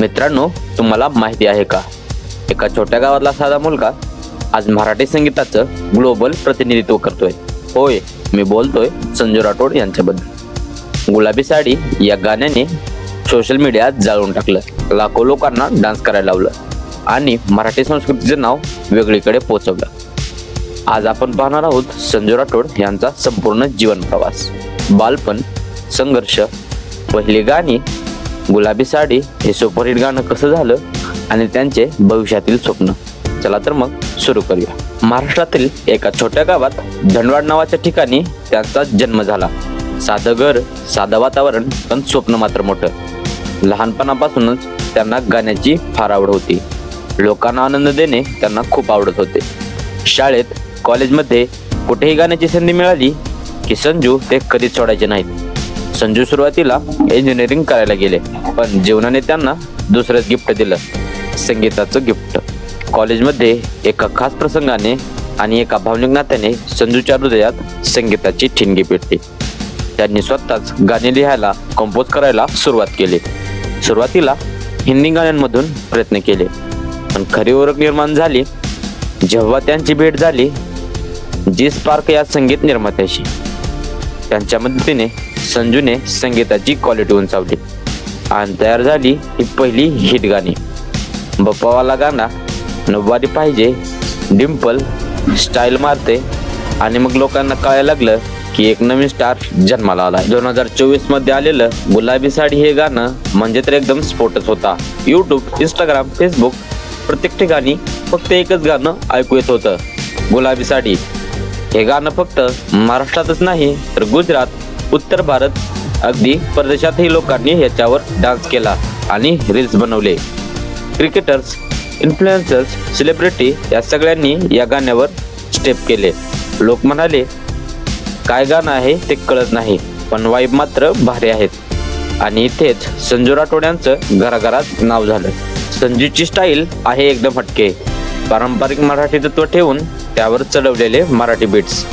मित्रांनो, तुम्हाला माहिती आहे का, एका छोट्या गावातला साधा मुलगा आज मराठी संगीताचं ग्लोबल प्रतिनिधित्व करतोय. होय, मी बोलतोय संजू राठोड यांच्याबद्दल. गुलाबी साडी या गाण्याने सोशल मीडियात जाळून टाकलं, लाखो लोकांना डान्स करायला लावलं आणि मराठी संस्कृतीचं नाव वेगळीकडे पोहोचवलं. आज आपण पाहणार आहोत संजू राठोड यांचा संपूर्ण जीवन प्रवास, बालपण, संघर्ष, पहिली गाणी, गुलाबी साडी हे सुपरहिट गाणं कसं झालं आणि त्यांचे भविष्यातील स्वप्न. चला तर मग सुरू करूया. महाराष्ट्रातील एका छोट्या गावात धनवाड नावाच्या ठिकाणी त्यांचा जन्म झाला. साधं घर, साधं वातावरण, पण स्वप्न मात्र मोठं. लहानपणापासूनच त्यांना गाण्याची फार आवड होती. लोकांना आनंद देणे त्यांना खूप आवडत होते. शाळेत, कॉलेजमध्ये कुठेही गाण्याची संधी मिळाली की संजू ते कधीच सोडायचे नाहीत. संजू सुरुवातीला इंजिनिअरिंग करायला गेले, पण जीवनाने त्यांना दुसरंच गिफ्ट दिलं, संगीताचं गिफ्ट. कॉलेजमध्ये एका खास प्रसंगाने आणि एका भावनिक नात्याने संजूच्या हृदयात संगीताची ठिणगी पेटली. त्यांनी स्वतःच गाणी लिहायला, कंपोज करायला सुरुवात केली. सुरुवातीला हिंदी गाण्यांमधून प्रयत्न केले, पण खरी ओळख निर्माण झाली जेव्हा त्यांची भेट झाली जी स्पार्क या संगीत निर्मात्याशी. त्यांच्या मदतीने संजूने संगीताची क्वालिटी उंचावली आणि तयार झाली ही पहिली हिट गाणी. बप्पावाला गाणा, नव्वारी पाहिजे, डिंपल, स्टाईल मारते आणि मग लोकांना कळायला लागलं की एक नवीन स्टार जन्माला आला. 2024 मध्ये आलेलं गुलाबी साडी हे गाणं म्हणजे तर एकदम स्फोटच होता. यूट्यूब, इंस्टाग्राम, फेसबुक प्रत्येक ठिकाणी फक्त एकच गाणं ऐकू येत होतं, गुलाबी साडी. हे गाणं फक्त महाराष्ट्रातच नाही तर गुजरात, उत्तर भारत, अगदी परदेशातही लोकांनी ह्याच्यावर डान्स केला आणि रील्स बनवले. क्रिकेटर्स, इन्फ्लुएन्सर्स, सेलिब्रिटी या सगळ्यांनी या गाण्यावर स्टेप केले. लोक म्हणाले, काय गाणं आहे ते कळत नाही, पण वाईब मात्र भारी आहेत. आणि इथेच संजू राठोड यांचं घराघरात नाव झालं. संजूची स्टाईल आहे एकदम हटके, पारंपरिक मराठी तत्व ठेवून त्यावर चढवलेले Marathi beats,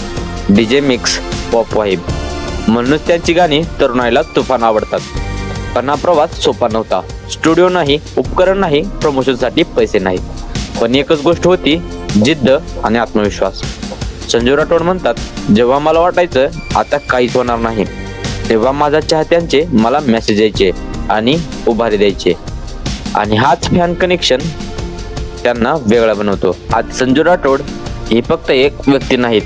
DJ mix, pop vibe. म्हणूनच त्यांची गाणी तरुणाईला तुफान आवडतात. पण हा प्रवास सोपा नव्हता. स्टुडिओ नाही, उपकरण नाही, प्रमोशनसाठी पैसे नाही, पण एकच गोष्ट होती, जिद्द आणि आत्मविश्वास. संजू राठोड म्हणतात, जेव्हा मला वाटायचं आता काहीच होणार नाही, तेव्हा माझ्या चाहत्यांचे मला मेसेज यायचे आणि उभारी द्यायचे, आणि हाच फॅन कनेक्शन त्यांना वेगळा बनवतो. आज संजू राठोड ही फक्त एक व्यक्ती नाहीत,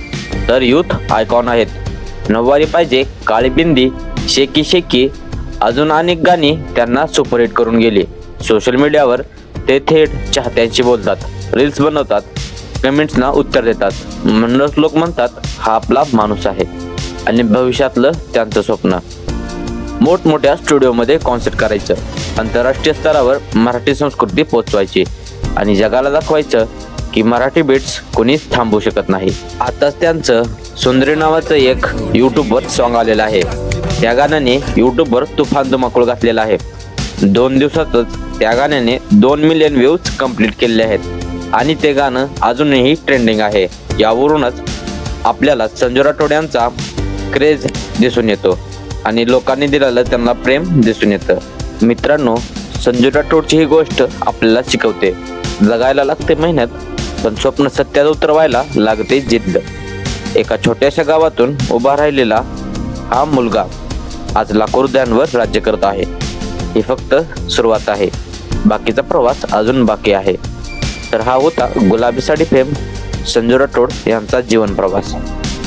तर यूथ आयकॉन आहेत. नऊवारी पाहिजे, काळी बिंदी, शेकी शेकी, अजून अनेक गाणी त्यांना सुपरहिट करून गेली. सोशल मीडियावर ते थेट चाहत्यांशी बोलतात, रील्स बनवतात, कमेंट्सना उत्तर देतात. म्हणूनच लोक म्हणतात, हा आपला माणूस आहे. आणि भविष्यातलं त्यांचं स्वप्न, मोठमोठ्या स्टुडिओमध्ये कॉन्सर्ट करायचं, आंतरराष्ट्रीय स्तरावर मराठी संस्कृती पोचवायची आणि जगाला दाखवायचं की मराठी बीट्स कोणीच थांबवू शकत नाही. आताच त्यांचं सुंदरी नावाचं एक यूट्यूबवर सॉन्ग आलेलं आहे. त्या गाण्याने यूट्यूबवर तुफान धुमाकूळ घातलेला आहे. 2 दिवसातच त्या गाण्याने 2 मिलियन व्ह्यूज कंप्लीट केलेले आहेत आणि ते गाणं अजूनही ट्रेंडिंग आहे. यावरूनच आपल्याला संजू राठोड यांचा क्रेज दिसून येतो आणि लोकांनी दिलेलं त्यांना प्रेम दिसून येतं. मित्रांनो, संजू राठोडची ही गोष्ट आपल्याला शिकवते, जगायला लागते मेहनत, पण स्वप्न सत्यात उतरवायला लागते जिद्द. एका छोट्याशा गावातून उभा राहिलेला हा मुलगा आज लाखो हृदयांवर राज्य करत आहे. ही फक्त सुरुवात आहे, बाकीचा प्रवास अजून बाकी आहे. तर हा होता गुलाबी साडी फेम संजू राठोड यांचा जीवन प्रवास.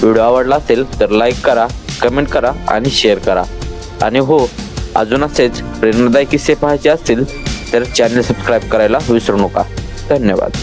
व्हिडिओ आवडला असेल तर लाईक करा, कमेंट करा आणि शेअर करा. आणि हो, अजून असेच प्रेरणादायी किस्से पाहायचे असतील तर चॅनल सबस्क्राईब करायला विसरू नका. धन्यवाद.